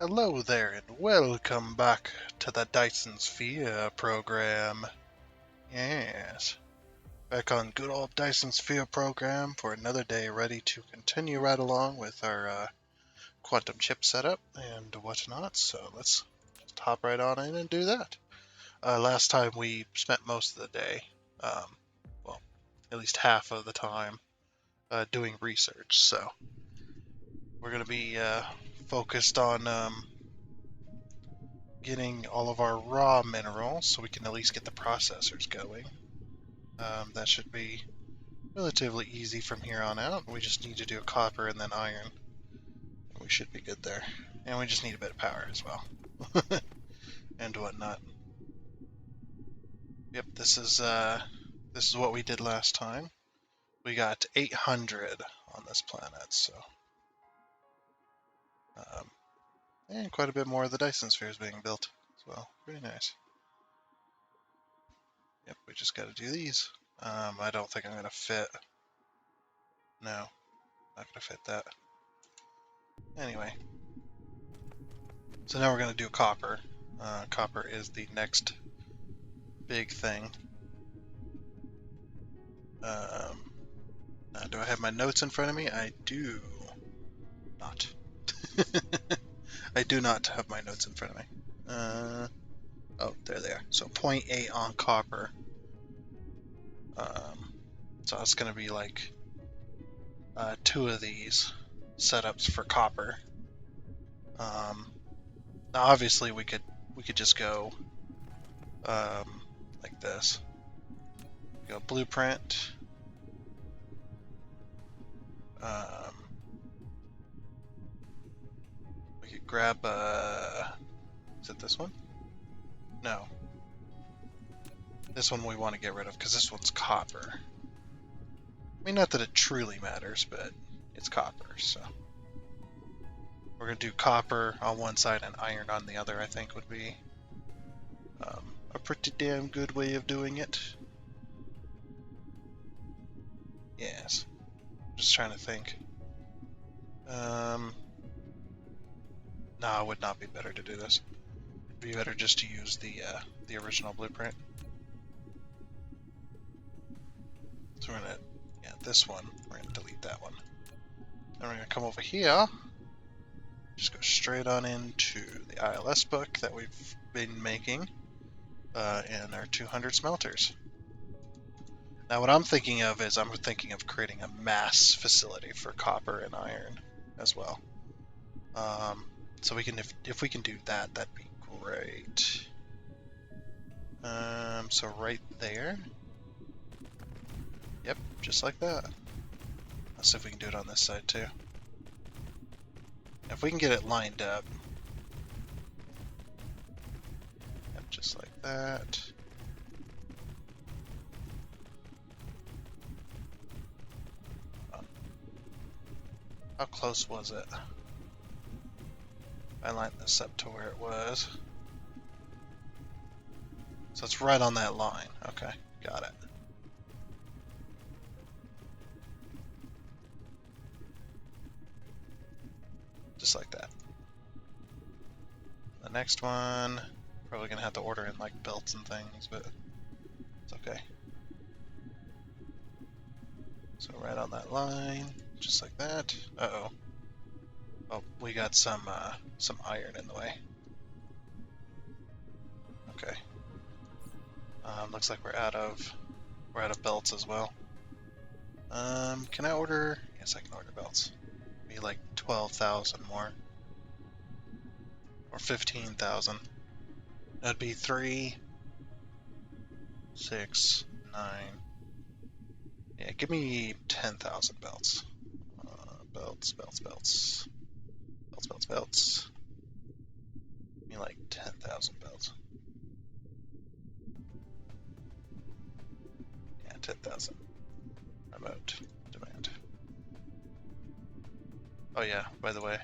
Hello there, and welcome back to the Dyson Sphere Program. Yes, back on good old Dyson Sphere Program for another day, ready to continue right along with our quantum chip setup and whatnot. So let's just hop right on in and do that. Last time we spent most of the day, well, at least half of the time, doing research. So we're going to be focused on getting all of our raw minerals so we can at least get the processors going. That should be relatively easy from here on out. We just need to do copper and then iron. We should be good there. And we just need a bit of power as well. And whatnot. Yep, this is what we did last time. We got 800 on this planet, so and quite a bit more of the Dyson spheres being built as well. Very nice. Yep, we just got to do these. I don't think I'm gonna fit. No, not gonna fit that. Anyway, so now we're gonna do copper. Copper is the next big thing. Now, do I have my notes in front of me? I do not. I do not have my notes in front of me. Oh, there they are. So 0.8 on copper. So it's going to be like two of these setups for copper. Now, obviously, we could just go like this. Go blueprint. We could grab is it this one? No. This one we want to get rid of because this one's copper. I mean, not that it truly matters, but it's copper, so. We're going to do copper on one side and iron on the other, I think would be a pretty damn good way of doing it. Yes. Just trying to think. No, it would not be better to do this. It'd be better just to use the original blueprint. So we're gonna, this one, we're gonna delete that one. Then we're gonna come over here, just go straight on into the ILS book that we've been making, and our 200 smelters. Now what I'm thinking of is I'm thinking of creating a mass facility for copper and iron as well. So we can, if we can do that, that'd be great. So right there. Yep, just like that. Let's see if we can do it on this side too. If we can get it lined up. Yep, just like that. How close was it? I lined this up to where it was. So it's right on that line. Okay, got it. Just like that. The next one, probably gonna have to order in like belts and things, but it's okay. So right on that line, just like that. Uh-oh. Oh, we got some iron in the way. Okay. Looks like we're out of belts as well. Can I order? Yes, I can order belts. Be like 12,000 more, or 15,000. That'd be 3, 6, 9. Yeah, give me 10,000 belts. Belts. Give me like 10,000 belts. Yeah, 10,000. Remote demand. Oh yeah, by the way,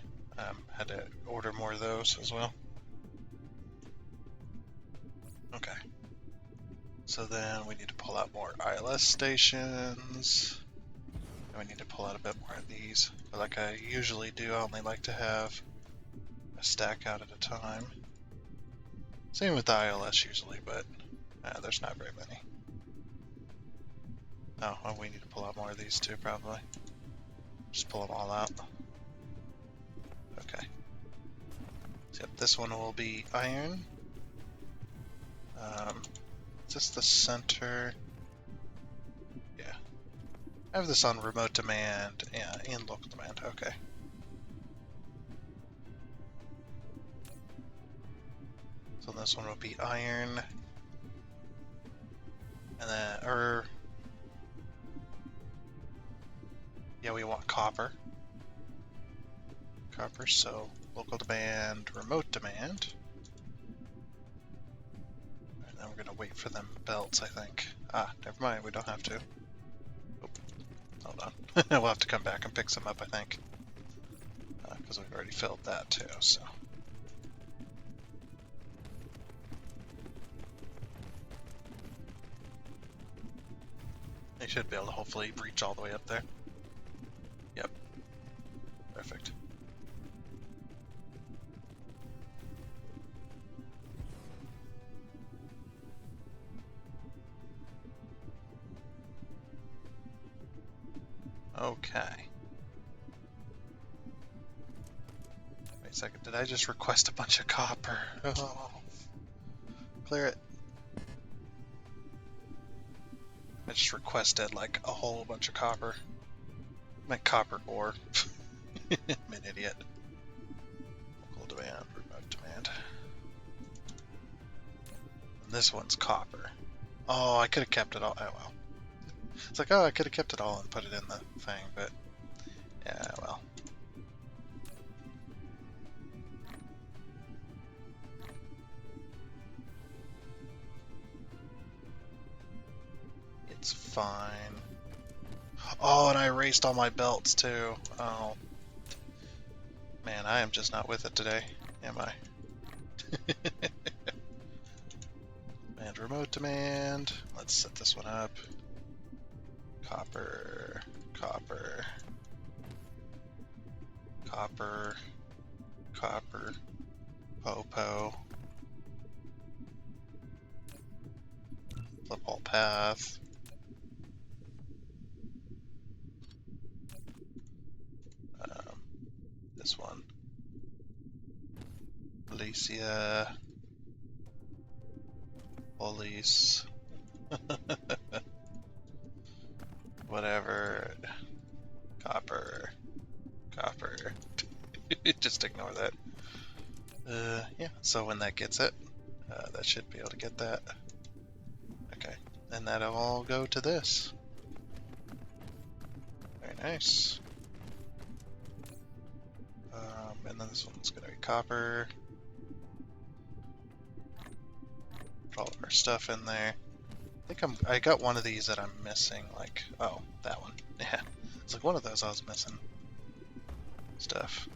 had to order more of those as well. Okay. So then we need to pull out more ILS stations. And we need to pull out a bit more of these. But like I usually do, I only like to have A stack out at a time. Same with the ILS usually, but there's not very many. Oh, well, we need to pull out more of these too, probably. Just pull them all out. Okay. So, yep, this one will be iron. Is this the center? Yeah. I have this on remote demand and local demand. Okay. So this one will be iron. And then, yeah, we want copper. Copper, so local demand, remote demand. And then we're gonna wait for them belts, I think. Ah, never mind, we don't have to. Oh, hold on. We'll have to come back and pick some up, I think. Because we've already filled that too, so. They should be able to hopefully reach all the way up there. Yep. Perfect. Okay. Wait a second, did I just request a bunch of copper? Oh. Clear it. I just requested like a whole bunch of copper. I meant copper ore. I'm an idiot. Local demand, remote demand. And this one's copper. Oh, I could have kept it all. Oh well. It's like, oh, I could have kept it all and put it in the thing, but yeah, well. It's fine. Oh, and I erased all my belts too. Oh. Man, I am just not with it today, am I? And remote demand. Let's set this one up. Copper, copper, copper, copper, popo. Flip all path. This one. Alicia. Police. Whatever. Copper. Copper. Just ignore that. Yeah, so when that gets it, that should be able to get that. Okay, and that'll all go to this. Very nice. And then this one's gonna be copper. Put all of our stuff in there. I think I got one of these that I'm missing, like, oh, that one. Yeah, it's like one of those I was missing. Stuff.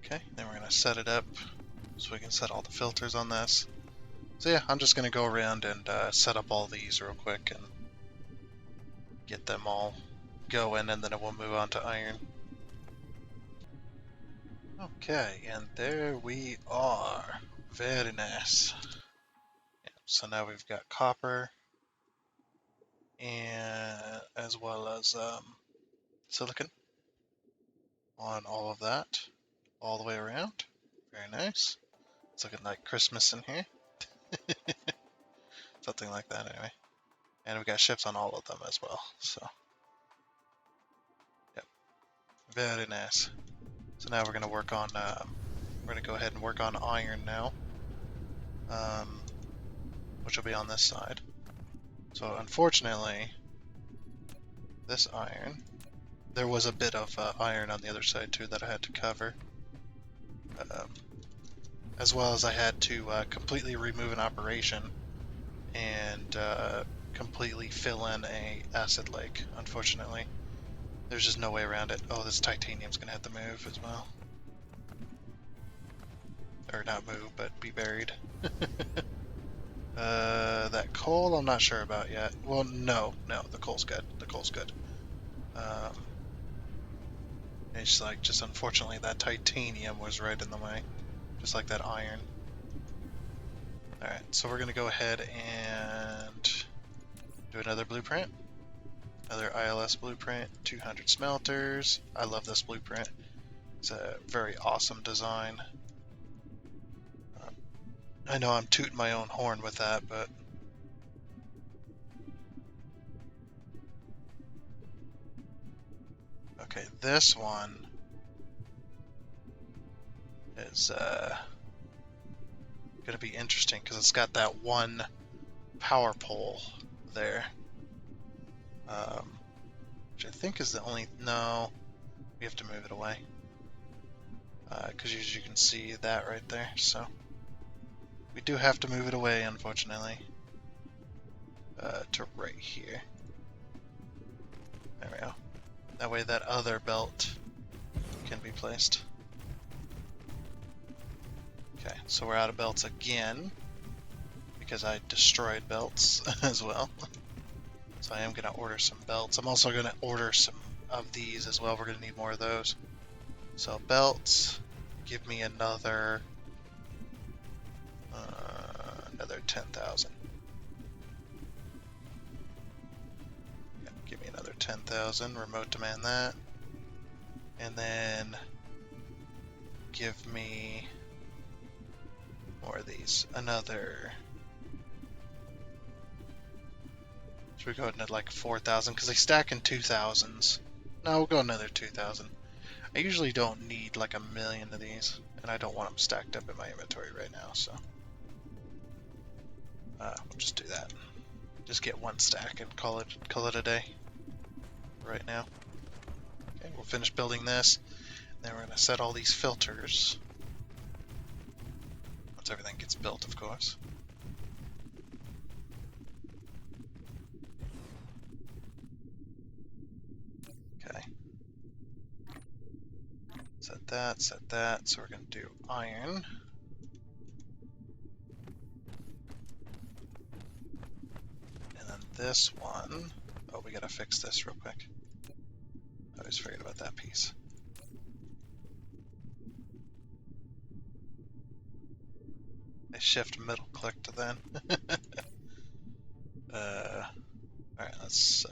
Okay, then we're gonna set it up so we can set all the filters on this. So yeah, I'm just gonna go around and set up all these real quick and get them all going, and then we'll move on to iron. Okay, and there we are. Very nice. Yeah, so now we've got copper, and as well as silicon on all of that, all the way around. Very nice. It's looking like Christmas in here. Something like that anyway. And we've got ships on all of them as well, so. Yep. Very nice. So now we're going to work on, we're going to go ahead and work on iron now. Which will be on this side. So unfortunately, this iron, there was a bit of iron on the other side too that I had to cover. As well as I had to completely remove an operation and completely fill in a acid lake, unfortunately. There's just no way around it. Oh, this titanium's gonna have to move as well. Or not move, but be buried. That coal I'm not sure about yet. Well, no, the coal's good. The coal's good. It's like, just unfortunately that titanium was right in the way, just like that iron. Alright, so we're going to go ahead and do another blueprint. Another ILS blueprint, 200 smelters. I love this blueprint. It's a very awesome design. I know I'm tooting my own horn with that, but okay, this one is going to be interesting because it's got that one power pole there, which I think is the only. No, we have to move it away because as you can see that right there, so we do have to move it away, unfortunately, to right here. There we go. That way that other belt can be placed. Okay, so we're out of belts again because I destroyed belts as well. So I am going to order some belts. I'm also going to order some of these as well. We're going to need more of those. So belts, give me another 10,000. Yeah, give me another 10,000. Remote demand that. And then give me more of these. Another. Should we go ahead and like 4,000? Because they stack in 2,000s. No, we'll go another 2,000. I usually don't need like 1,000,000 of these, and I don't want them stacked up in my inventory right now, so we'll just do that. Just get one stack and call it a day right now. Okay, we'll finish building this. Then we're going to set all these filters. Once everything gets built, of course. Okay. Set that. So we're going to do iron. And then this one. Oh, we got to fix this real quick. I always forget about that piece. I shift middle clicked then. Alright, let's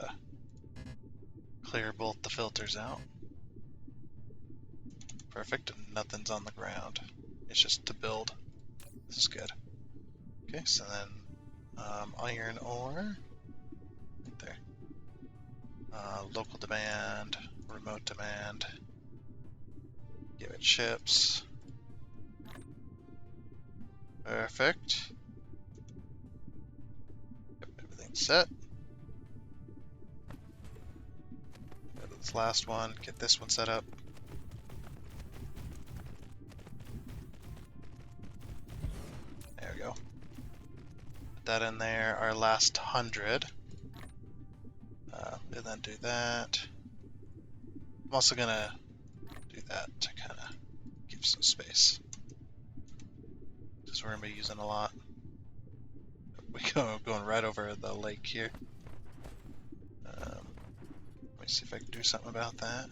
clear both the filters out. Perfect, and nothing's on the ground. It's just to build. This is good. Okay, so then iron ore. Right there. Local demand, remote demand. Give it chips. Perfect. Yep, everything's set. Go to this last one, get this one set up. There we go. Put that in there, our last 100. And then do that. I'm also gonna do that to kind of give some space, because we're gonna be using a lot. We going right over the lake here. Let me see if I can do something about that.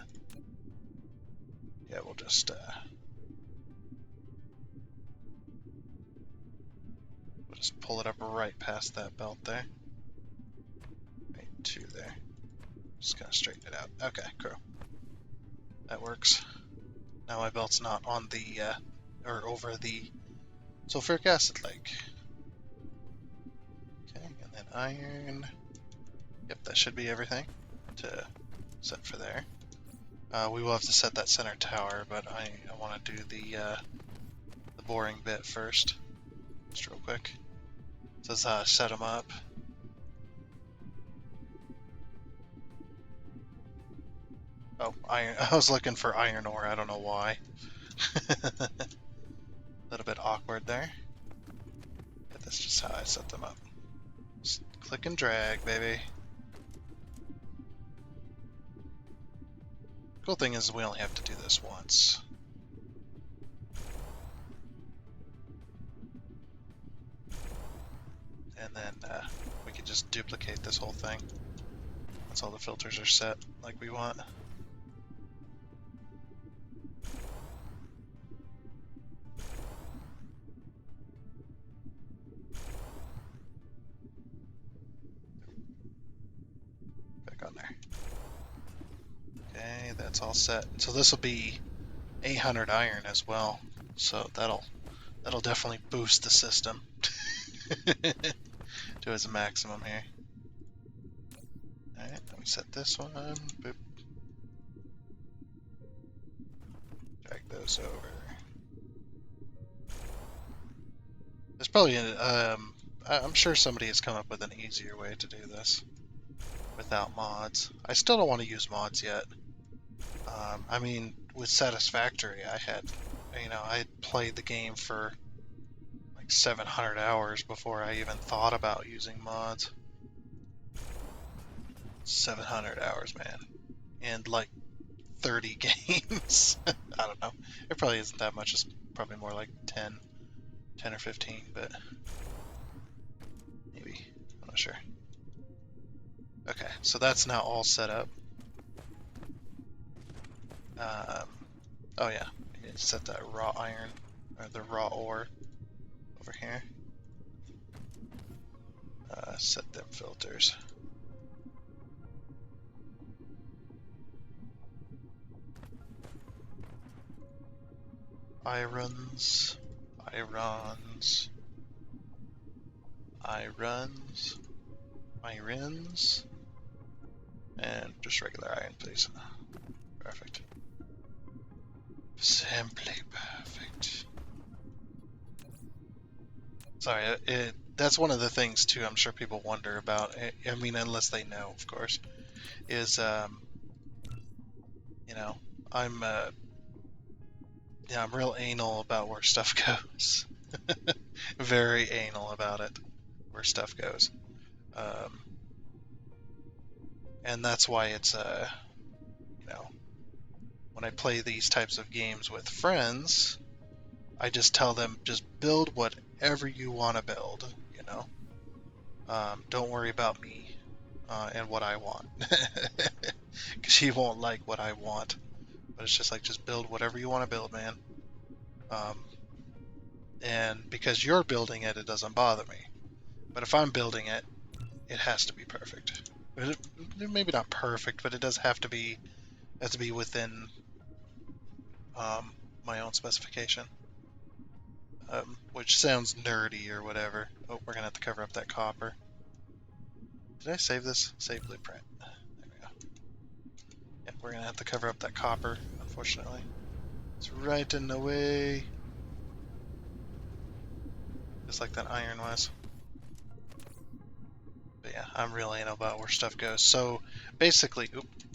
Yeah, we'll just pull it up right past that belt there. Right to there. Just kind of straighten it out. Okay, cool. That works. Now my belt's not on the or over the sulfuric acid lake. Okay, and then iron. Yep, that should be everything to set for there. We will have to set that center tower, but I want to do the boring bit first, just real quick. It says set them up. Oh, iron. I was looking for iron ore. I don't know why. A little bit awkward there. But that's just how I set them up. Just click and drag, baby. Cool thing is we only have to do this once. And then we can just duplicate this whole thing once all the filters are set like we want. it's all set. So this will be 800 iron as well. So that'll definitely boost the system to its maximum here. Alright, let me set this one. Boop. Drag those over. There's probably I'm sure somebody has come up with an easier way to do this without mods. I still don't want to use mods yet. I mean, with Satisfactory, I had played the game for like 700 hours before I even thought about using mods. 700 hours, man. And like 30 games. I don't know. It probably isn't that much. It's probably more like 10 or 15, but maybe. I'm not sure. Okay, so that's now all set up. Oh yeah, you set that raw iron, or the raw ore over here. Set them filters. Irons, irons, irons, irons, and just regular iron, please. Perfect. Simply perfect. Sorry, that's one of the things too. I'm sure people wonder about. I mean, unless they know, of course, is you know, I'm yeah, I'm real anal about where stuff goes. Very anal about it, where stuff goes. And that's why it's you know, when I play these types of games with friends, I just tell them just build whatever you want to build. You know, don't worry about me and what I want, because she won't like what I want. But it's just like just build whatever you want to build, man. And because you're building it, it doesn't bother me. But if I'm building it, it has to be perfect. Maybe not perfect, but it does have to be within my own specification. Which sounds nerdy or whatever. Oh, we're gonna have to cover up that copper. Did I save this? Save blueprint. There we go. Yeah, we're gonna have to cover up that copper, unfortunately. It's right in the way. Just like that iron was. But yeah, I'm really anal about where stuff goes. So basically,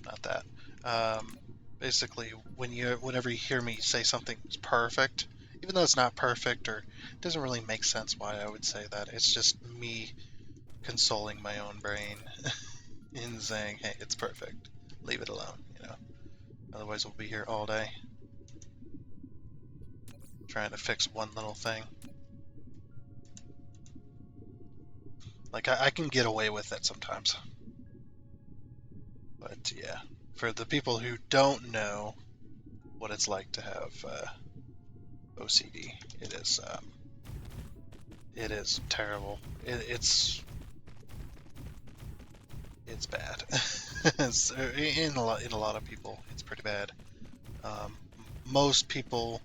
not that. Basically, whenever you hear me say something's perfect, even though it's not perfect or it doesn't really make sense why I would say that, it's just me consoling my own brain in saying, hey, it's perfect. Leave it alone, you know. Otherwise, we'll be here all day trying to fix one little thing. Like, I can get away with it sometimes. But yeah, for the people who don't know what it's like to have OCD, it is terrible. It's bad. In a lot of people, it's pretty bad. Most people.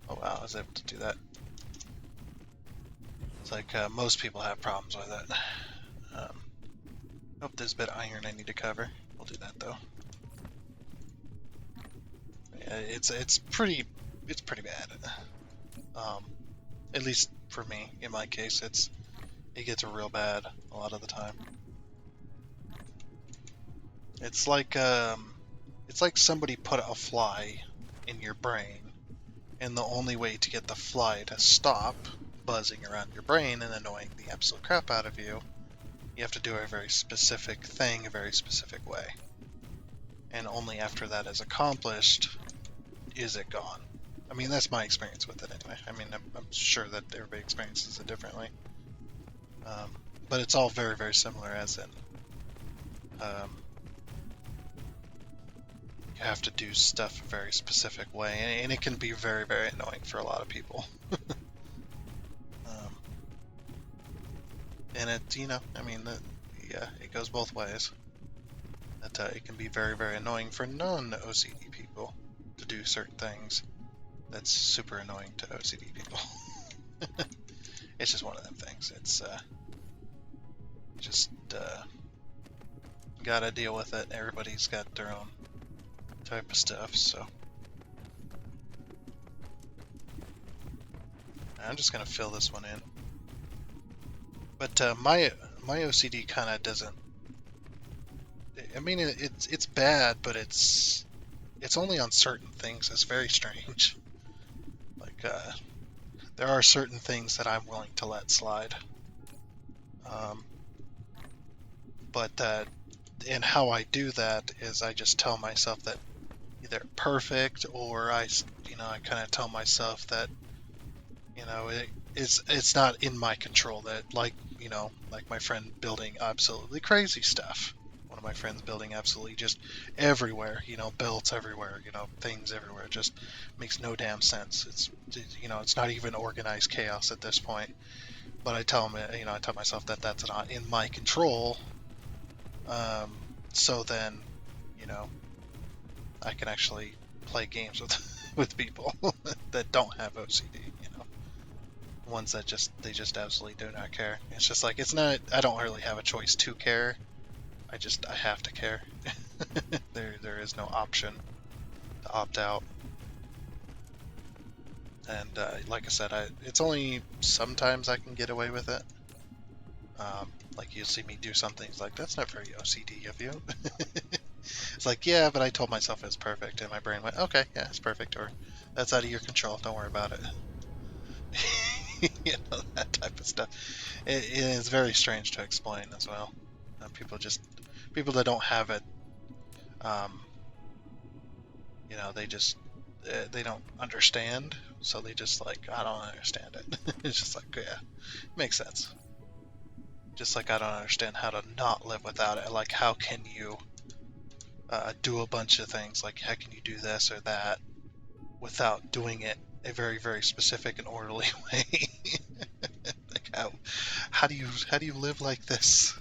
Oh wow, I was able to do that. It's like most people have problems with it. Oh, there's a bit of iron I need to cover. We'll do that though. Yeah, it's pretty bad. At least for me, in my case, it gets real bad a lot of the time. It's like somebody put a fly in your brain, and the only way to get the fly to stop buzzing around your brain and annoying the absolute crap out of you, you have to do a very specific thing a very specific way. And only after that is accomplished is it gone. I mean, that's my experience with it anyway. I mean, I'm sure that everybody experiences it differently. But it's all very, very similar, as in you have to do stuff a very specific way, and it can be very, very annoying for a lot of people. And it, I mean, yeah, it goes both ways. that it can be very, very annoying for non-OCD people to do certain things. That's super annoying to OCD people. It's just one of them things. It's just gotta deal with it. Everybody's got their own type of stuff, so I'm just gonna fill this one in. But my OCD kind of doesn't. I mean, it's bad, but it's only on certain things. It's very strange. Like there are certain things that I'm willing to let slide. But and how I do that is I just tell myself that either perfect, or I kind of tell myself that it's not in my control. That like my friend building absolutely crazy stuff. One of my friends building absolutely just everywhere, belts everywhere, things everywhere. It just makes no damn sense. It's not even organized chaos at this point. But I tell him, I tell myself that that's not in my control. So then, I can actually play games with people that don't have OCD. Ones that they just absolutely do not care. It's just like, it's not. I don't really have a choice to care. I have to care. There is no option to opt out. And like I said, it's only sometimes I can get away with it. Like you'll see me do something, it's like, that's not very OCD of you. It's like, yeah, but I told myself it's perfect, and my brain went, okay, yeah, it's perfect, or that's out of your control, don't worry about it. That type of stuff. It is very strange to explain as well. People that don't have it, um, they don't understand, so they just like, I don't understand it. It's just like, yeah, makes sense. Just like I don't understand how to not live without it. Like, how can you do a bunch of things? Like, how can you do this or that without doing it a very, very specific and orderly way? Like, how do you live like this?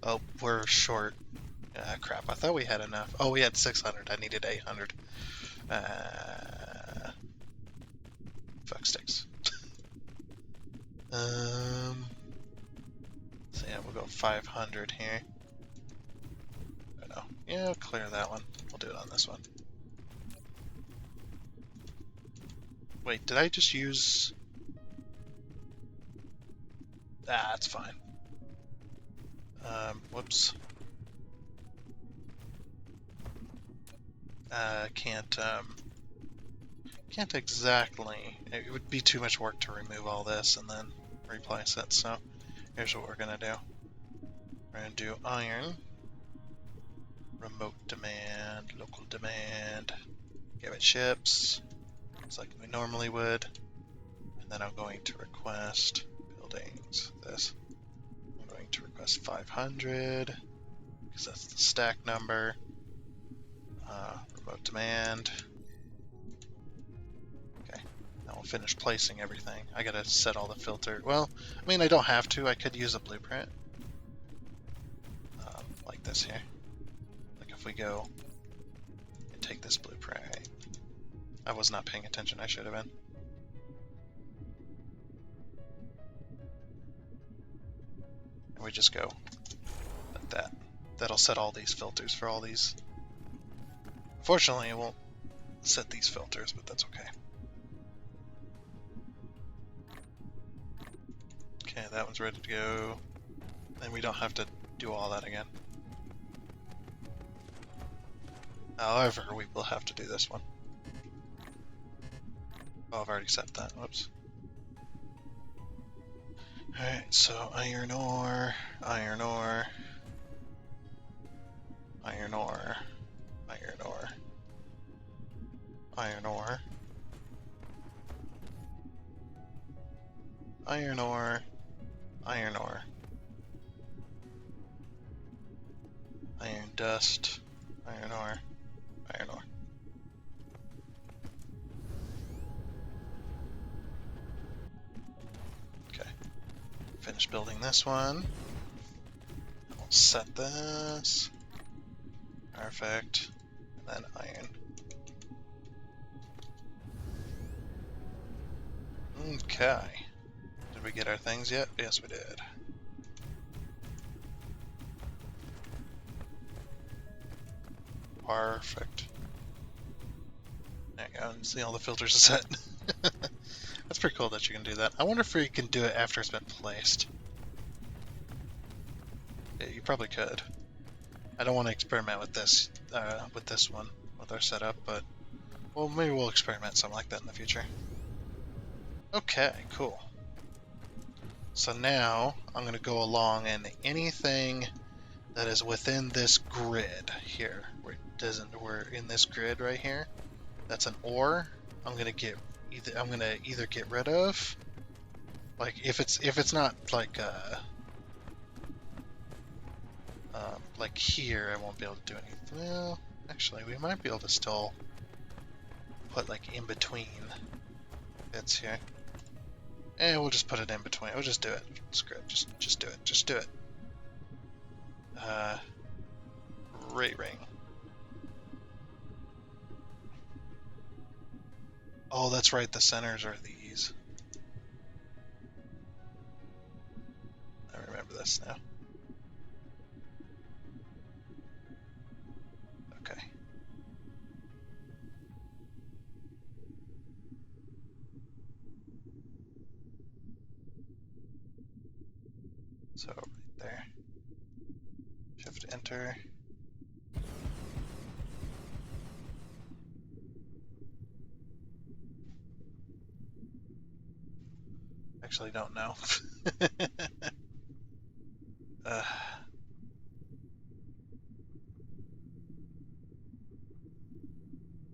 Oh, we're short. Crap, I thought we had enough. Oh, we had 600. I needed 800. Fuck sticks. So yeah, we'll go 500 here. Oh no. Yeah, we'll clear that one. We'll do it on this one. Wait, did I just use... Ah, that's fine. Whoops. Can't exactly... It would be too much work to remove all this and then replace it, so here's what we're gonna do. We're gonna do iron, remote demand, local demand, give it ships, just like we normally would, and then I'm going to request buildings, this. I'm going to request 500, because that's the stack number. Remote demand. Okay, now we'll finish placing everything. I gotta set all the filter. Well, I mean, I don't have to. I could use a blueprint. Like this here. Like if we go and take this blueprint. I was not paying attention. I should have been. And we just go like that. That'll set all these filters for all these. Fortunately, it won't set these filters, but that's okay. Okay, that one's ready to go. And we don't have to do all that again. However, we will have to do this one. Oh, I've already set that. Whoops. Alright, so iron ore, iron ore, iron ore, iron ore, iron ore, iron ore, iron ore, iron dust, iron ore, iron ore. Okay, finish building this one. We'll set this. Perfect. And then iron. Okay. Did we get our things yet? Yes, we did. Perfect. There you go. And see, all the filters are set. That's pretty cool that you can do that. I wonder if you can do it after it's been placed. Yeah, you probably could. I don't want to experiment with this one, with our setup, but well, maybe we'll experiment something like that in the future. Okay, cool. So now I'm going to go along, and anything that is within this grid here, we're in this grid right here, that's an ore. I'm gonna either get rid of, like if it's not like here, I won't be able to do anything. Well, actually, we might be able to still put like in between bits here. And we'll just put it in between. We'll just do it. Screw it. Just do it. Just do it. Rate ring. Oh, that's right. The centers are these. I remember this now. Okay. So right there. Shift enter. Actually, don't know.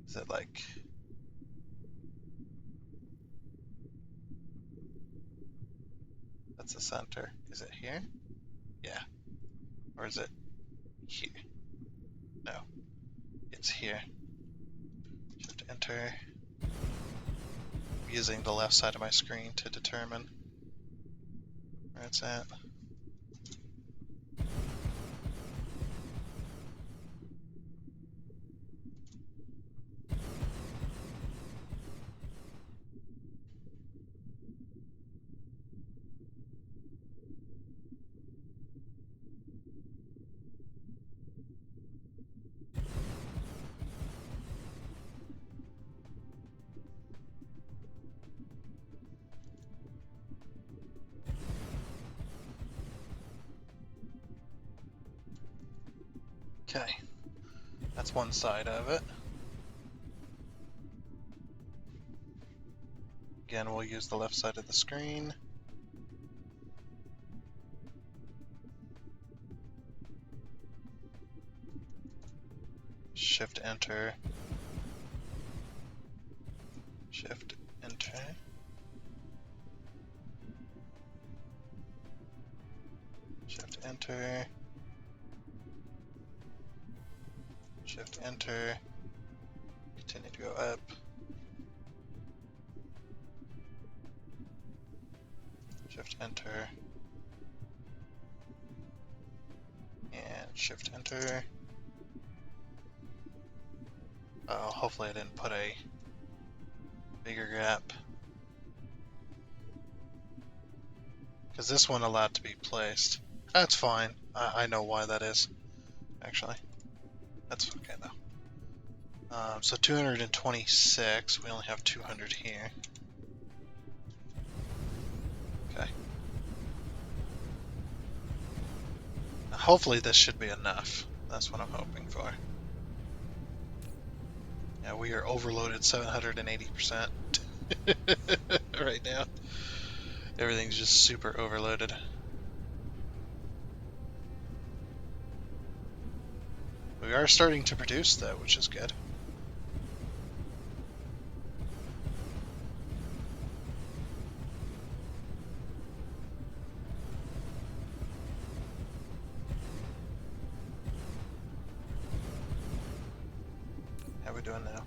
Is it like? That's the center. Is it here? Yeah. Or is it here? No. It's here. Shift enter. I'm using the left side of my screen to determine where it's at. Okay, that's one side of it. Again, we'll use the left side of the screen. Shift enter. Shift enter. Shift enter. Shift enter. Continue to go up. Shift enter. And shift enter. Oh, hopefully I didn't put a bigger gap. Because this one allowed to be placed. That's fine. I know why that is, actually. That's okay though. So 226, we only have 200 here. Okay. Now, hopefully this should be enough. That's what I'm hoping for. Yeah, we are overloaded 780% right now. Everything's just super overloaded. We are starting to produce though, which is good. How are we doing now?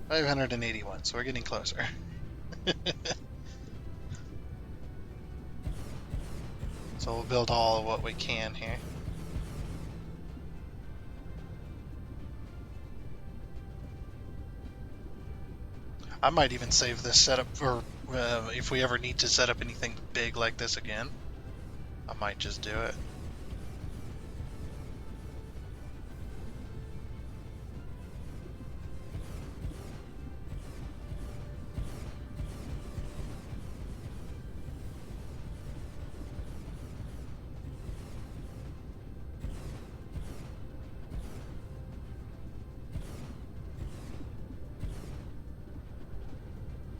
581, so we're getting closer. So we'll build all of what we can here. I might even save this setup for if we ever need to set up anything big like this again. I might just do it.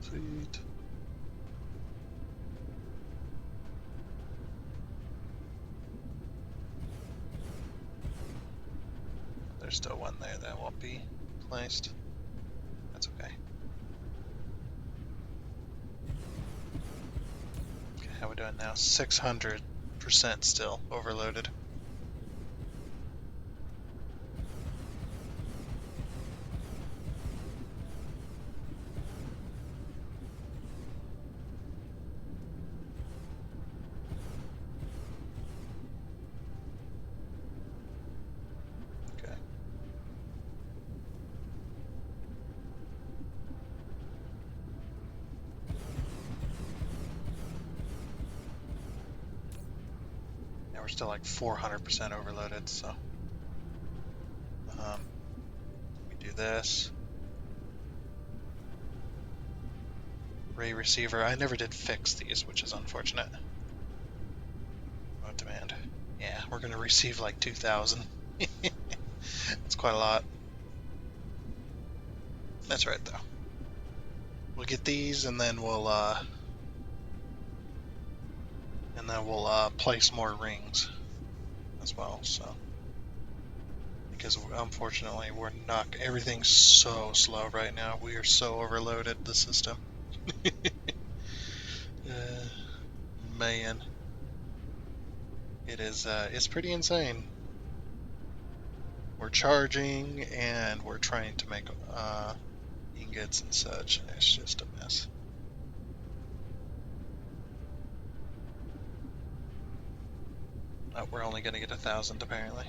Sweet. There's still one there that won't be placed. That's okay. Okay, how we doing now? 600% still overloaded. We're still like 400% overloaded, so we do this. Ray receiver. I never did fix these, which is unfortunate. Remote demand. Yeah, we're gonna receive like 2,000. That's quite a lot. That's right, though. We'll get these, and then we'll place more rings as well. So, because unfortunately we're not. Everything's so slow right now. We are so overloaded the system. Man, it is. It's pretty insane. We're charging and we're trying to make ingots and such. It's just a mess. Oh, we're only gonna get 1,000 apparently.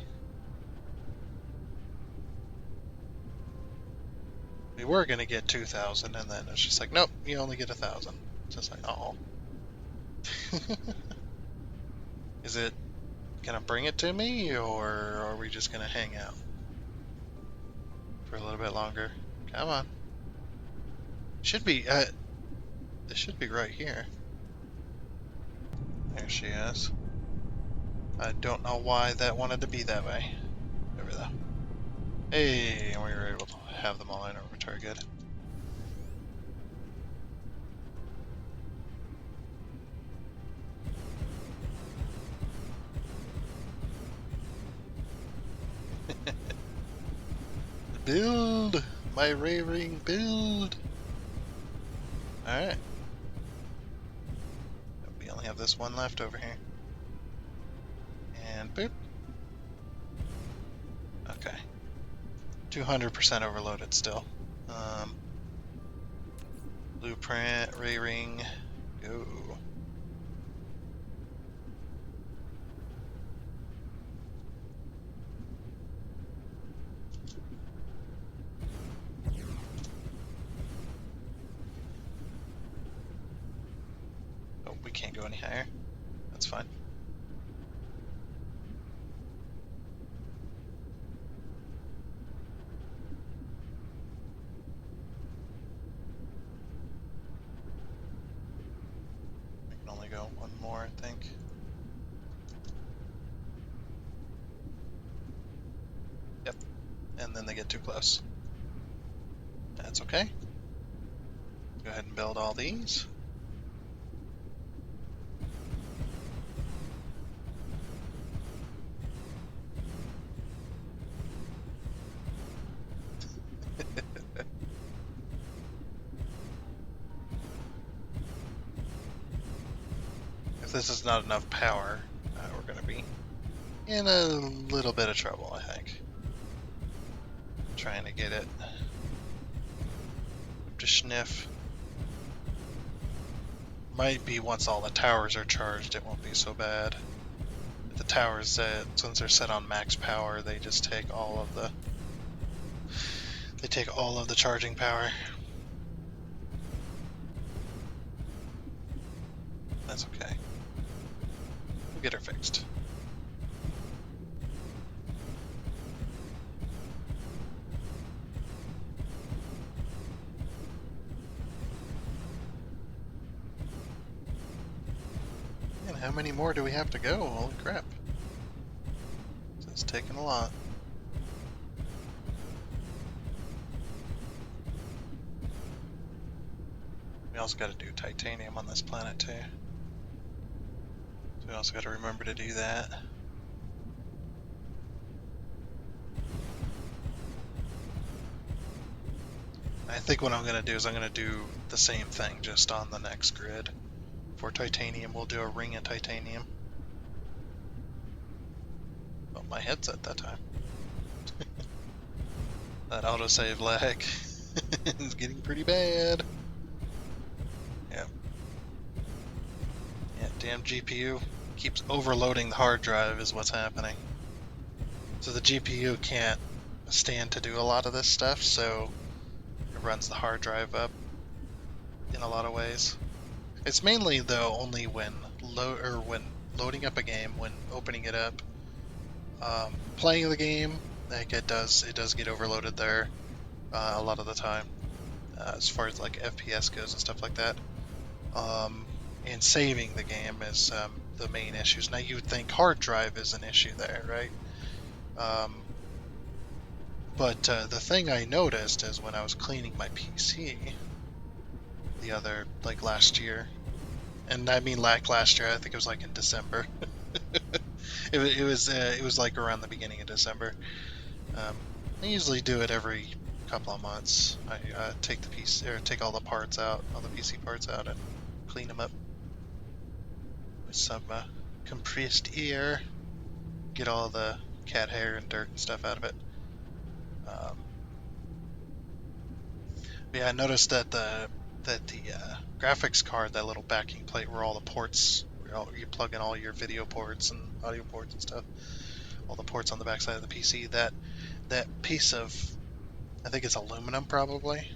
We were gonna get 2,000 and then it's just like, nope, you only get 1,000. Just like, oh. Is it gonna bring it to me, or are we just gonna hang out for a little bit longer? Come on. Should be, this should be right here. There she is. I don't know why that wanted to be that way. There we go. Hey, and we were able to have them all in over good. Build! My ray ring build! Alright. We only have this one left over here. And boop. Okay. 200% overloaded still. Blueprint, ray ring, go. Oh, we can't go any higher. That's fine. We can only go one more, I think. Yep. And then they get too close. That's okay. Go ahead and build all these. If this is not enough power, we're going to be in a little bit of trouble, I think. Trying to get it up to sniff. Might be once all the towers are charged, it won't be so bad. But the towers, since they're set on max power, they just take all of the charging power. That's okay. We'll get her fixed. And how many more do we have to go? Holy crap. It's taking a lot. We also got to do titanium on this planet too. So we also got to remember to do that. I think what I'm going to do is I'm going to do the same thing just on the next grid. For titanium, we'll do a ring of titanium. Oh, my headset that time. That autosave lag is getting pretty bad. Yeah. Yeah, damn GPU keeps overloading the hard drive is what's happening. So the GPU can't stand to do a lot of this stuff, so it runs the hard drive up in a lot of ways. It's mainly though only when loading up a game, when opening it up, playing the game, like it does get overloaded there a lot of the time, as far as like FPS goes and stuff like that. And saving the game is the main issues. Now you would think hard drive is an issue there, right? But the thing I noticed is when I was cleaning my PC last year, and I mean like last year, I think it was like in December. It was like around the beginning of December. I usually do it every couple of months. I take all the parts out, all the PC parts out, and clean them up with some compressed air, get all the cat hair and dirt and stuff out of it. Yeah, I noticed that the graphics card, that little backing plate where all the ports, you plug in all your video ports and audio ports and stuff, all the ports on the backside of the PC, that piece of, I think it's aluminum probably.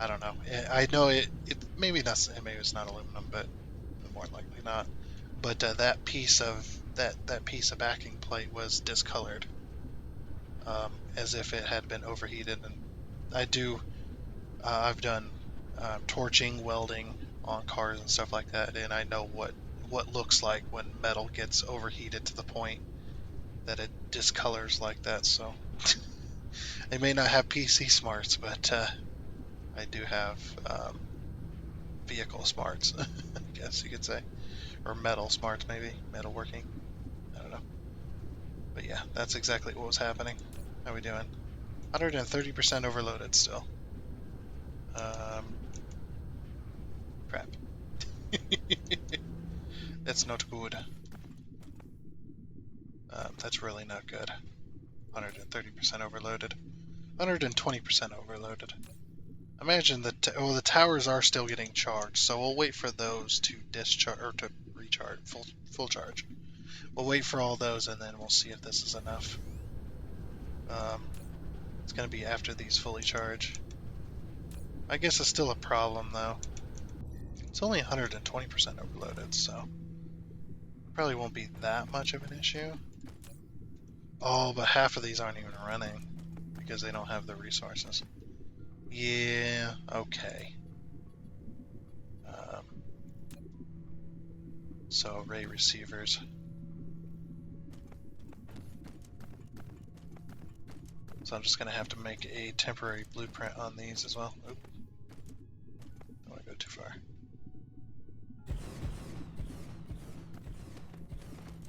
I don't know. I know maybe it's not aluminum, but more likely not. But that piece of backing plate was discolored, as if it had been overheated. And I've done torching, welding on cars and stuff like that, and I know what looks like when metal gets overheated to the point that it discolors like that. So I may not have PC smarts, but I do have vehicle smarts, I guess you could say, or metal smarts, maybe metalworking. I don't know, but yeah, that's exactly what was happening. How we doing? 130% overloaded still. Crap. That's not good. That's really not good. 130% overloaded. 120% overloaded. Imagine the towers are still getting charged, so we'll wait for those to discharge or to recharge full charge. We'll wait for all those and then we'll see if this is enough. It's going to be after these fully charge. I guess it's still a problem though. It's only 120% overloaded, so probably won't be that much of an issue. Oh, but half of these aren't even running because they don't have the resources. Yeah, okay. So array receivers. So I'm just going to have to make a temporary blueprint on these as well. Oop. Don't want to go too far.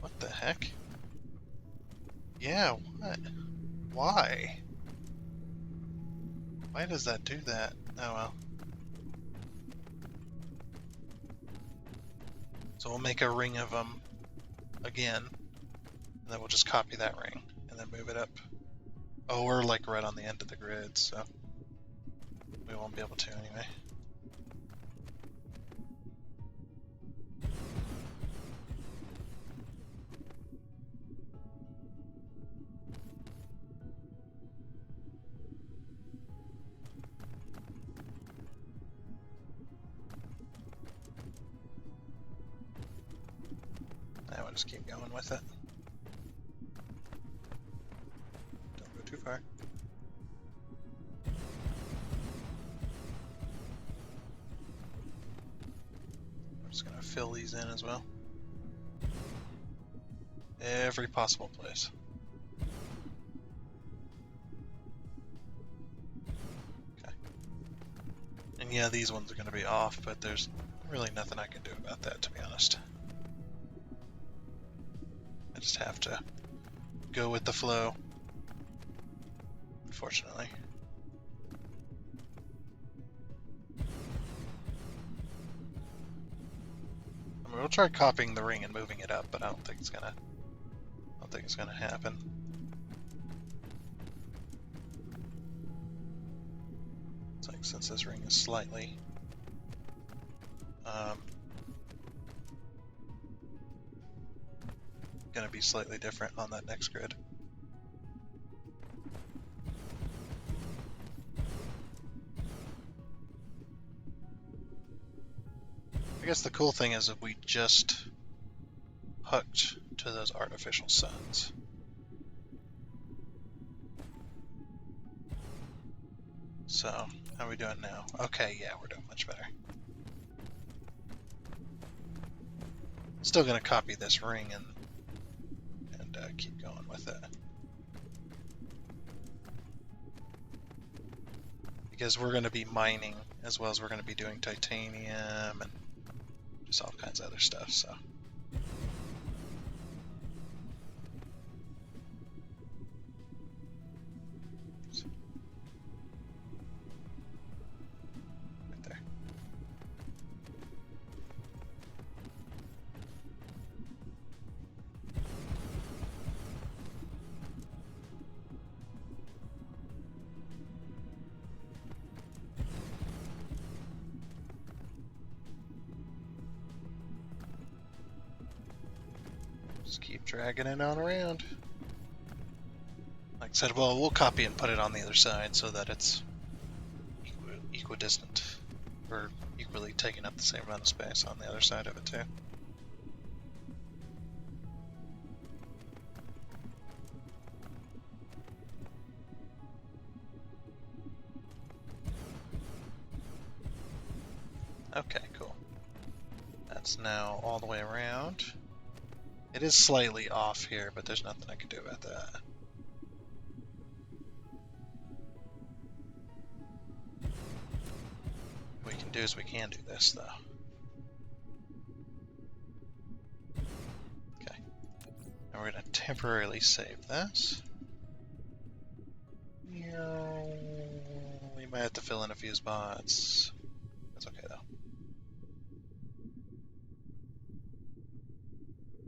What the heck? Yeah, what? Why? Why does that do that? Oh well. So we'll make a ring of them again, and then we'll just copy that ring and then move it up. Oh, we're like right on the end of the grid, so we won't be able to anyway. just keep going with it. Don't go too far. I'm just gonna fill these in as well. Every possible place. Okay. And yeah, these ones are gonna be off, but there's really nothing I can do about that, to be honest. I just have to go with the flow, unfortunately. I mean, we'll try copying the ring and moving it up, but I don't think it's gonna happen. It's like, since this ring is slightly gonna be slightly different on that next grid. I guess the cool thing is that we just hooked to those artificial suns. So, how are we doing now? Okay, yeah, we're doing much better. Still gonna copy this ring and keep going with it. Because we're gonna be mining as well as we're gonna be doing titanium and just all kinds of other stuff, so. Right there. Just keep dragging it on around. Like I said, well, we'll copy and put it on the other side so that it's equidistant, or equally taking up the same amount of space on the other side of it too. Okay, cool. That's now all the way around. It is slightly off here, but there's nothing I can do about that. What we can do is we can do this, though. Okay. And we're going to temporarily save this. We might have to fill in a few spots. That's okay, though.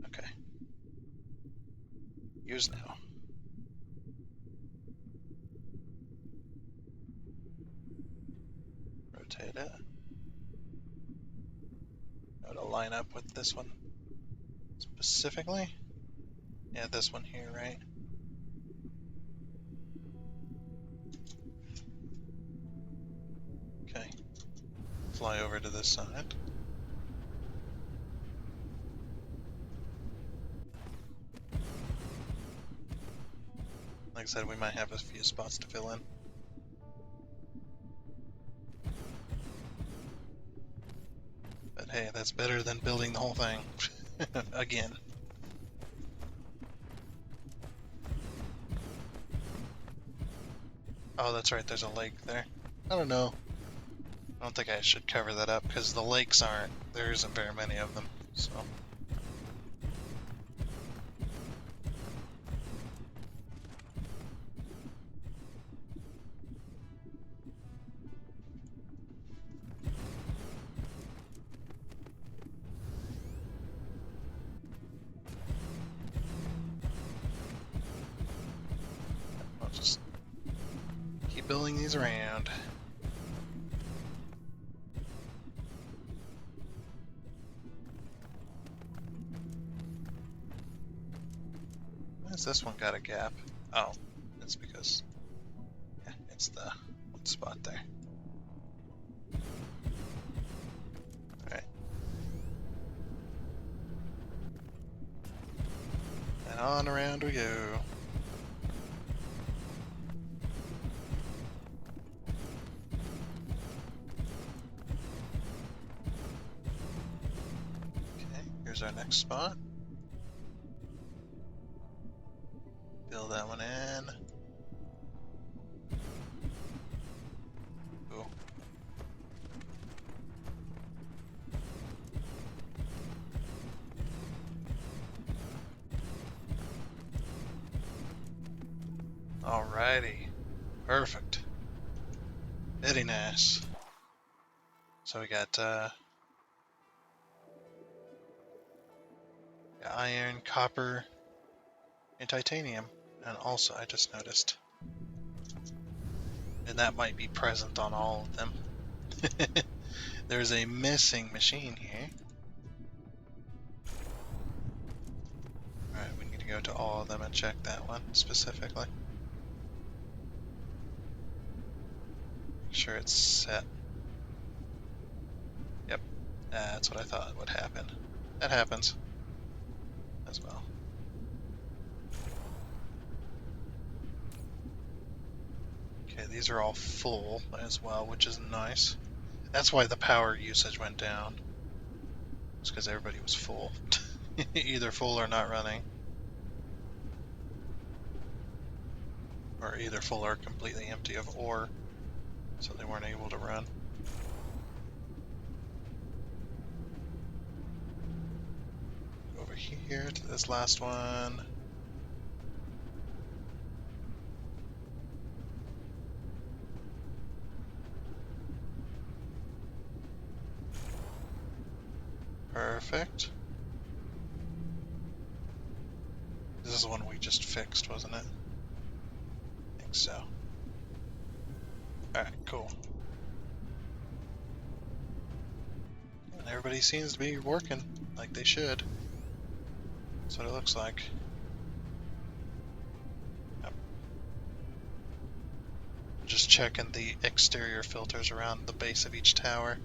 Okay. Use now. Rotate it. It'll line up with this one specifically. Yeah, this one here, right? Okay. Fly over to this side. Like I said, we might have a few spots to fill in. But hey, that's better than building the whole thing again. Oh, that's right, there's a lake there. I don't know. I don't think I should cover that up because the lakes there isn't very many of them, so. I'll just keep building these around. Why has this one got a gap? Oh, it's because, yeah, it's the one spot there. Alright. on around we go. Okay, here's our next spot. Fill that one in. Cool. Alrighty. Perfect. Very nice. So we got iron, copper, and titanium. And also, I just noticed, and that might be present on all of them. There's a missing machine here. Alright, we need to go to all of them and check that one specifically. Make sure it's set. Yep, that's what I thought would happen. That happens as well. Okay, these are all full as well, which is nice. That's why the power usage went down. It's because everybody was full. Either full or not running. Or either full or completely empty of ore, so they weren't able to run. Go over here to this last one. Perfect. This is the one we just fixed, wasn't it? I think so. Alright, cool. And everybody seems to be working like they should. That's what it looks like. Yep. Just checking the exterior filters around the base of each tower.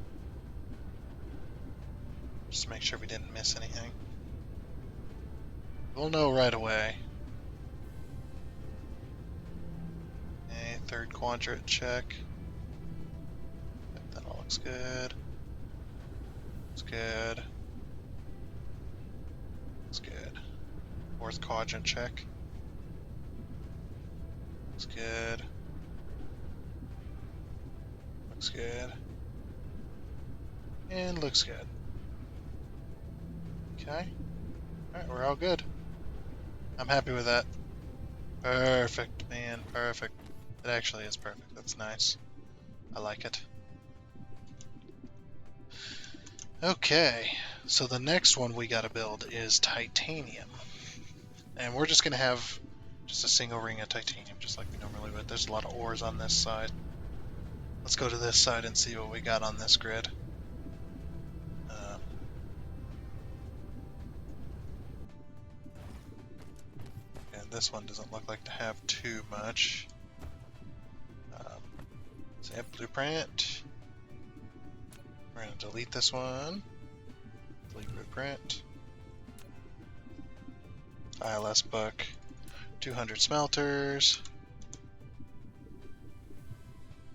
Just to make sure we didn't miss anything. We'll know right away. Okay, third quadrant check. Yep, that all looks good. Looks good. Looks good. Fourth quadrant check. Looks good. Looks good. And looks good. Okay. Alright, we're all good. I'm happy with that. Perfect, man. Perfect. It actually is perfect. That's nice. I like it. Okay. So the next one we gotta build is titanium. And we're just gonna have just a single ring of titanium, just like we normally would. There's a lot of ores on this side. Let's go to this side and see what we got on this grid. And this one doesn't look like to have too much. Save blueprint. We're going to delete this one. Delete blueprint. ILS book. 200 smelters.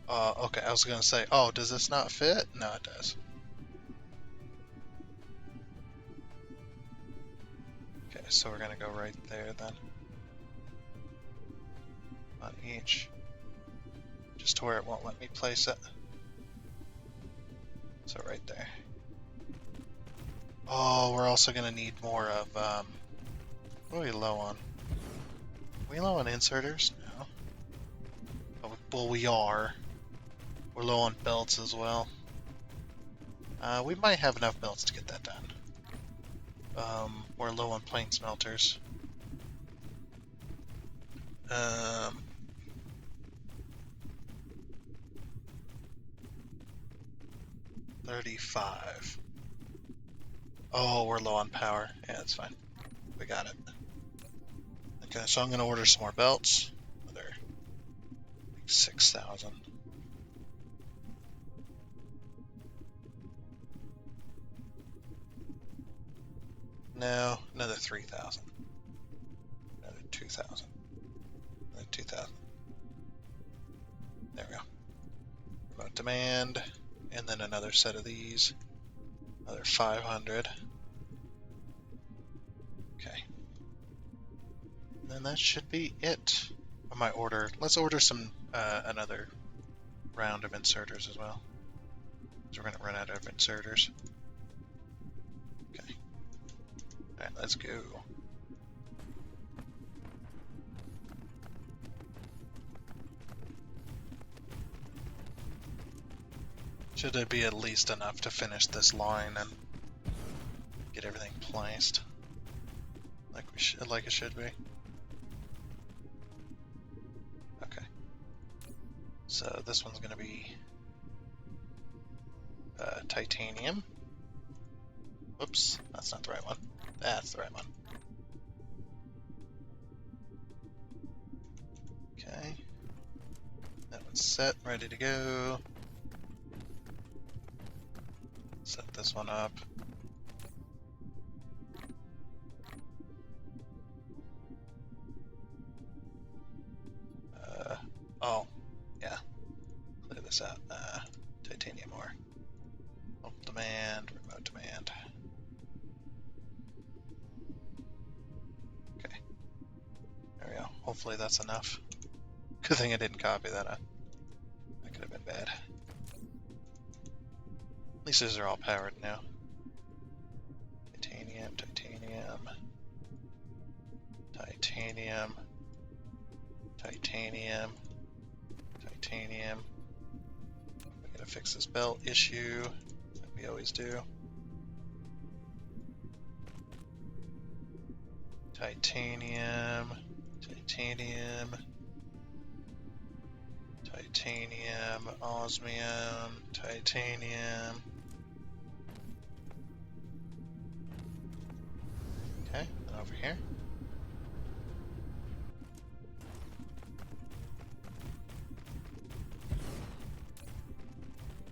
Okay, I was going to say, oh, does this not fit? No, it does. Okay, so we're going to go right there then. On each. Just to where it won't let me place it. So right there. Oh, we're also going to need more of, what are we low on? Are we low on inserters? No. Oh, well, we are. We're low on belts as well. We might have enough belts to get that done. We're low on plane smelters. 35. Oh, we're low on power. Yeah, that's fine. We got it. Okay, so I'm going to order some more belts. Another 6,000. No, another 3,000. 2,000. Then 2,000. There we go. Remote demand, and then another set of these. Another 500. Okay. And then that should be it. I might order. Let's order some another round of inserters as well. So we're gonna run out of inserters. Okay. Alright, let's go. Should it be at least enough to finish this line and get everything placed like it should be? Okay. So this one's gonna be titanium. Whoops, that's not the right one. That's the right one. Okay. That one's set, ready to go. Set this one up. Oh, yeah. Clear this out. Titanium ore. Local demand, remote demand. Okay. There we go. Hopefully that's enough. Good thing I didn't copy that. That could have been bad. At least these are all powered now. Titanium, titanium, titanium, titanium, titanium. We gotta fix this belt issue that we always do. Titanium, titanium, titanium, osmium, titanium. Okay, and over here.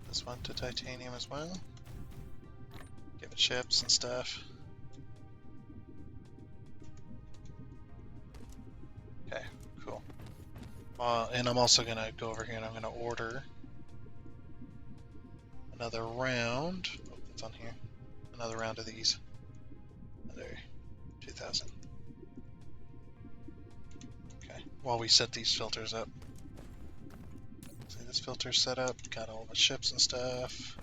This one to titanium as well. Give it chips and stuff. Okay, cool. And I'm also gonna go over here and I'm gonna order another round. Oh, it's on here. Another round of these. Another 2,000. Okay, while we set these filters up. See, this filter's set up, got all the ships and stuff.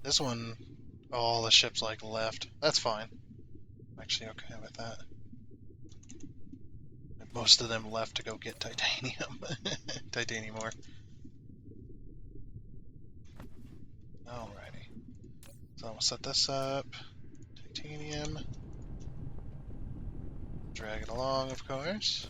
This one, all the ships like left. That's fine. I'm actually okay with that. Most of them left to go get titanium. Titanium ore. Alrighty. So I'm gonna set this up. Titanium. Drag it along, of course.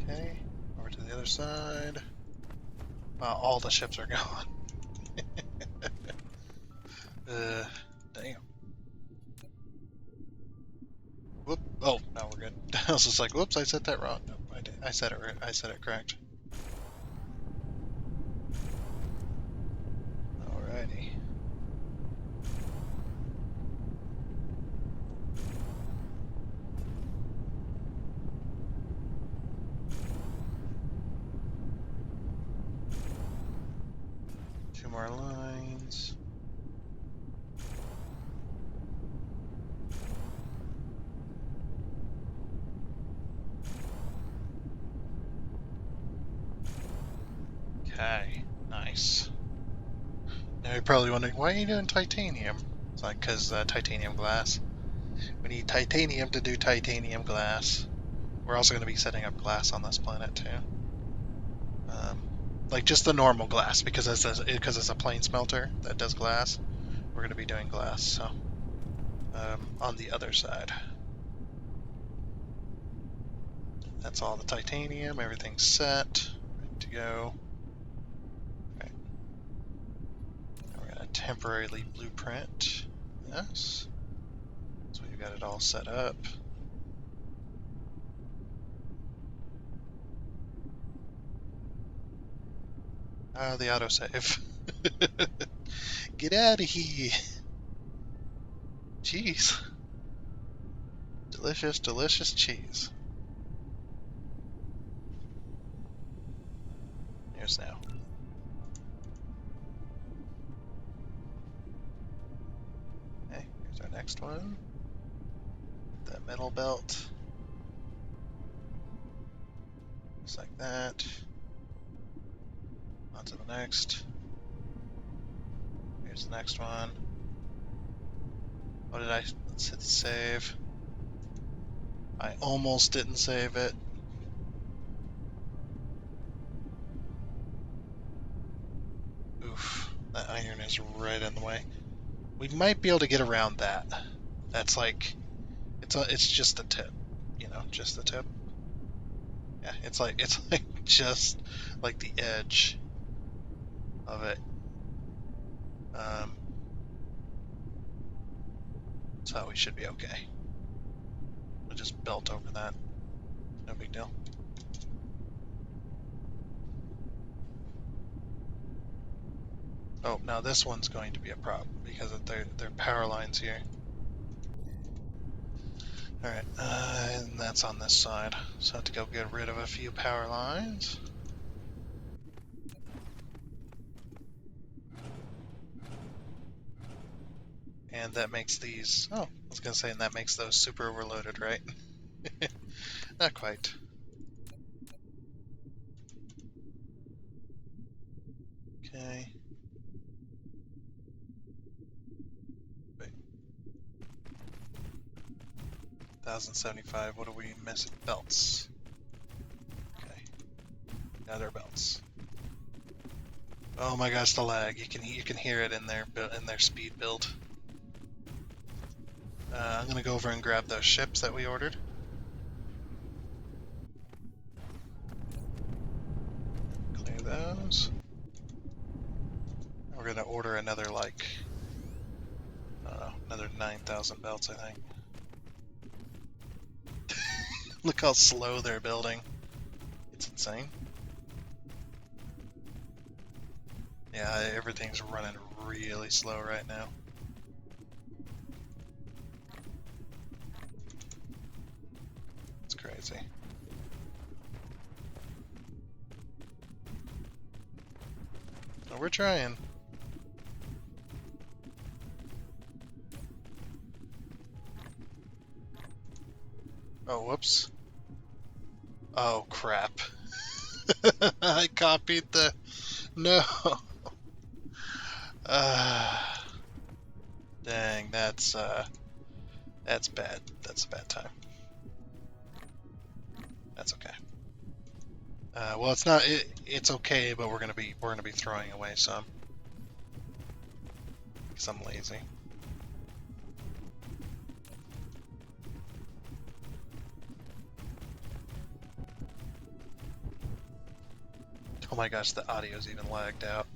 Okay, over to the other side. Wow, all the ships are gone. Damn. Whoop. Oh, now we're good. I was just like, whoops, I said that wrong. No, I did. I said it right. I said it correct. Alrighty. Two more lines. Okay, nice. Now you're probably wondering, why are you doing titanium? It's like, because titanium glass. We need titanium to do titanium glass. We're also going to be setting up glass on this planet too. Like just the normal glass, because it's a plain smelter that does glass. We're going to be doing glass, so on the other side. that's all the titanium. Everything's set. Ready to go. Alright. We're going to temporarily blueprint this. So we've got it all set up. Ah, the autosave. Get out of here. Cheese. Delicious, delicious cheese. Here's now. Okay, here's our next one. That metal belt. Just like that. On to the next. Here's the next one. What did I... Let's hit save. I almost didn't save it. Oof. That iron is right in the way. We might be able to get around that. That's like... It's just the tip. You know, just the tip. Yeah, it's like just like the edge of it. So we should be okay. We'll just belt over that. No big deal. Oh, now this one's going to be a problem because of their power lines here. Alright, and that's on this side. So I have to go get rid of a few power lines. And that makes these... Oh, I was going to say, and that makes those super overloaded, right? Not quite. Okay. Wait. 1075, what are we missing? Belts. Okay. Now they're belts. Oh my gosh, the lag. You can hear it in their speed build. I'm gonna go over and grab those ships that we ordered. Clear those. We're gonna order another, like, I don't know, another 9,000 belts, I think. Look how slow they're building. It's insane. Yeah, everything's running really slow right now. It's crazy. Oh, we're trying. Oh, whoops. Oh, crap. I copied the... No! Dang, that's bad. That's a bad time. That's okay. Well, it's not... It's okay, but we're gonna be throwing away some. Because I'm lazy. Oh my gosh, the audio's even lagged out.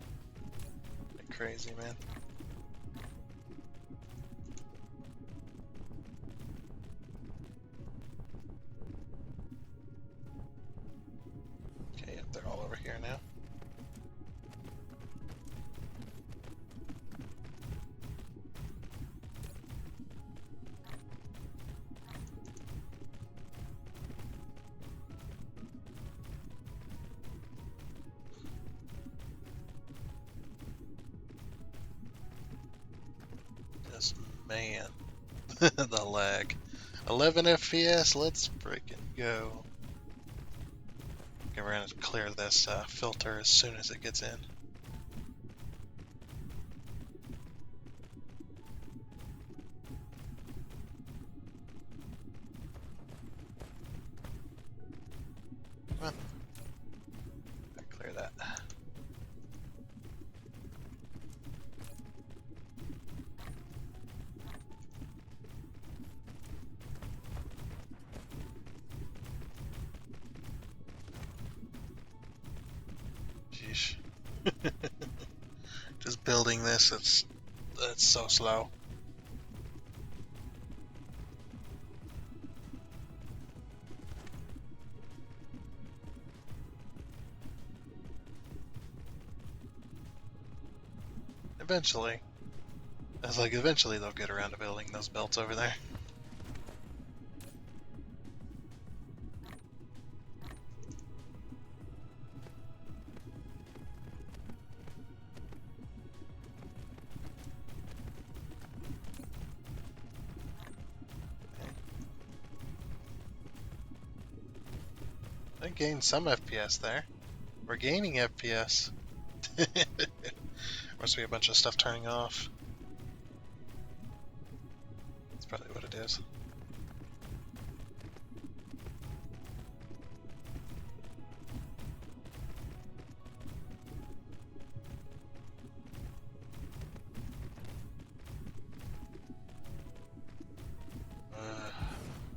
Like crazy, man. Okay, yep, they're all over here now. Just, man. The lag. 11 FPS, let's freaking go. Okay, we're gonna clear this filter as soon as it gets in. Come on. Clear that. Sheesh. Just building this, it's so slow. Eventually. I was like, eventually they'll get around to building those belts over there. I gained some FPS there. We're gaining FPS. Must be a bunch of stuff turning off. That's probably what it is.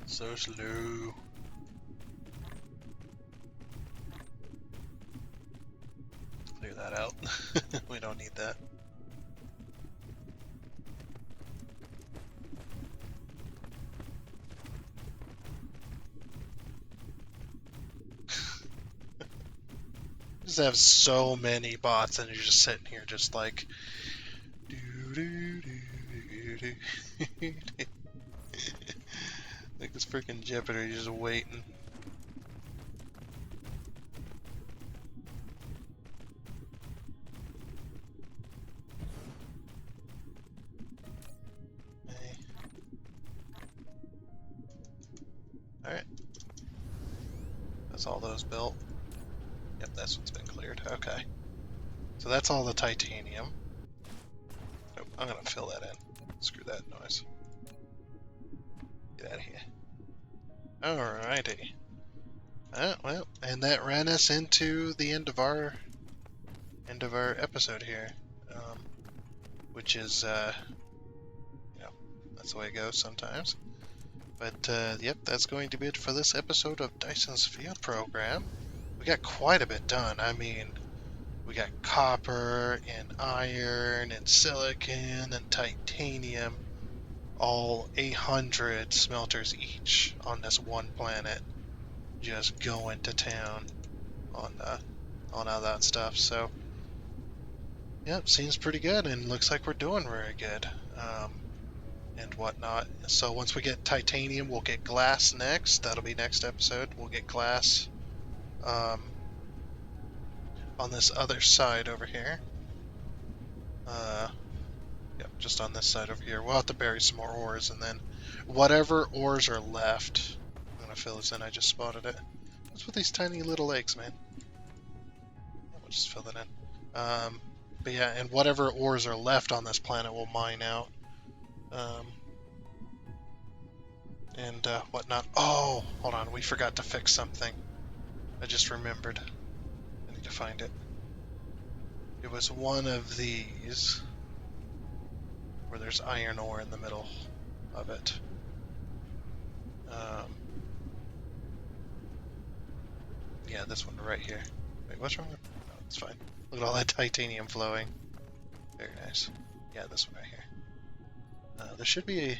So slow. Clear that out. We don't need that. Just have so many bots and you're just sitting here just like like this freaking Jupiter just waiting. Hey. Alright. That's all those built. Yep, that's what's been cleared. Okay. So that's all the titanium. Nope, I'm gonna fill that in. Screw that noise. Get out of here. Alrighty. Well, and that ran us into the end of our episode here, which is you know, that's the way it goes sometimes. But yep, that's going to be it for this episode of Dyson Sphere Program. We got quite a bit done. I mean, we got copper and iron and silicon and titanium, all 800 smelters each on this one planet, just going to town on all that stuff. So, yep, seems pretty good, and looks like we're doing very good, and whatnot. So once we get titanium, we'll get glass next. That'll be next episode. We'll get glass on this other side over here. Yep, just on this side over here. We'll have to bury some more ores, and then whatever ores are left, I'm gonna fill this in. I just spotted it. What's with these tiny little lakes, man? We'll just fill it in. But yeah, and whatever ores are left on this planet, we'll mine out. And whatnot. Oh, hold on, we forgot to fix something. I just remembered. I need to find it. It was one of these where there's iron ore in the middle of it. Yeah, this one right here. Wait, what's wrong with... Oh, it's fine. Look at all that titanium flowing. Very nice. Yeah, this one right here. There should be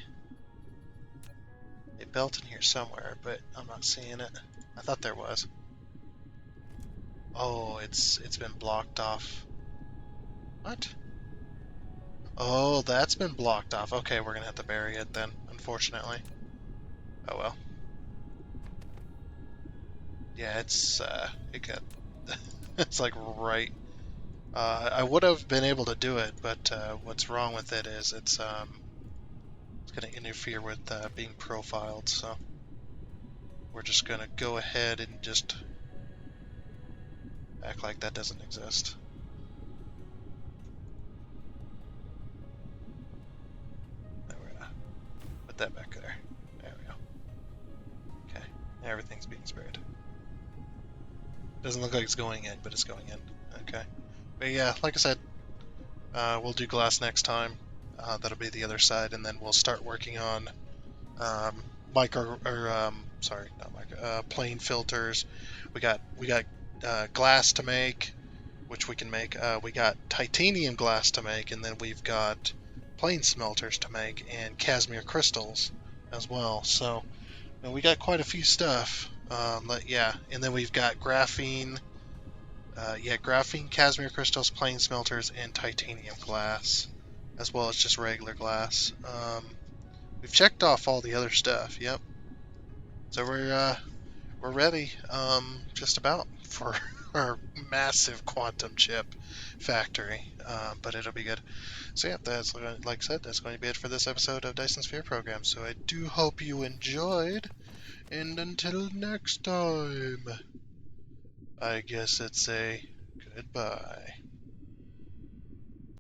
a belt in here somewhere, but I'm not seeing it. I thought there was. Oh, it's been blocked off. What? Oh, that's been blocked off. Okay, we're gonna have to bury it then, unfortunately. Oh well. Yeah, it got it's like right. I would have been able to do it, but what's wrong with it is it's gonna interfere with being profiled, so we're just gonna go ahead and just act like that doesn't exist. Then we're gonna put that back there. There we go. Okay, everything's being sprayed. Doesn't look like it's going in, but it's going in. Okay. But yeah, like I said, we'll do glass next time. That'll be the other side, and then we'll start working on sorry, not micro, plane filters. We got glass to make. which we can make. We got titanium glass to make, and then we've got plane smelters to make, and casimir crystals as well. So we got quite a few stuff. Yeah, and then we've got graphene. Graphene, casimir crystals, plane smelters, and titanium glass, as well as just regular glass. We've checked off all the other stuff. Yep. So we're ready, just about for our massive quantum chip factory. But it'll be good. So yeah, that's like I said, that's going to be it for this episode of Dyson Sphere Program. So I do hope you enjoyed, and until next time, I guess it's a goodbye.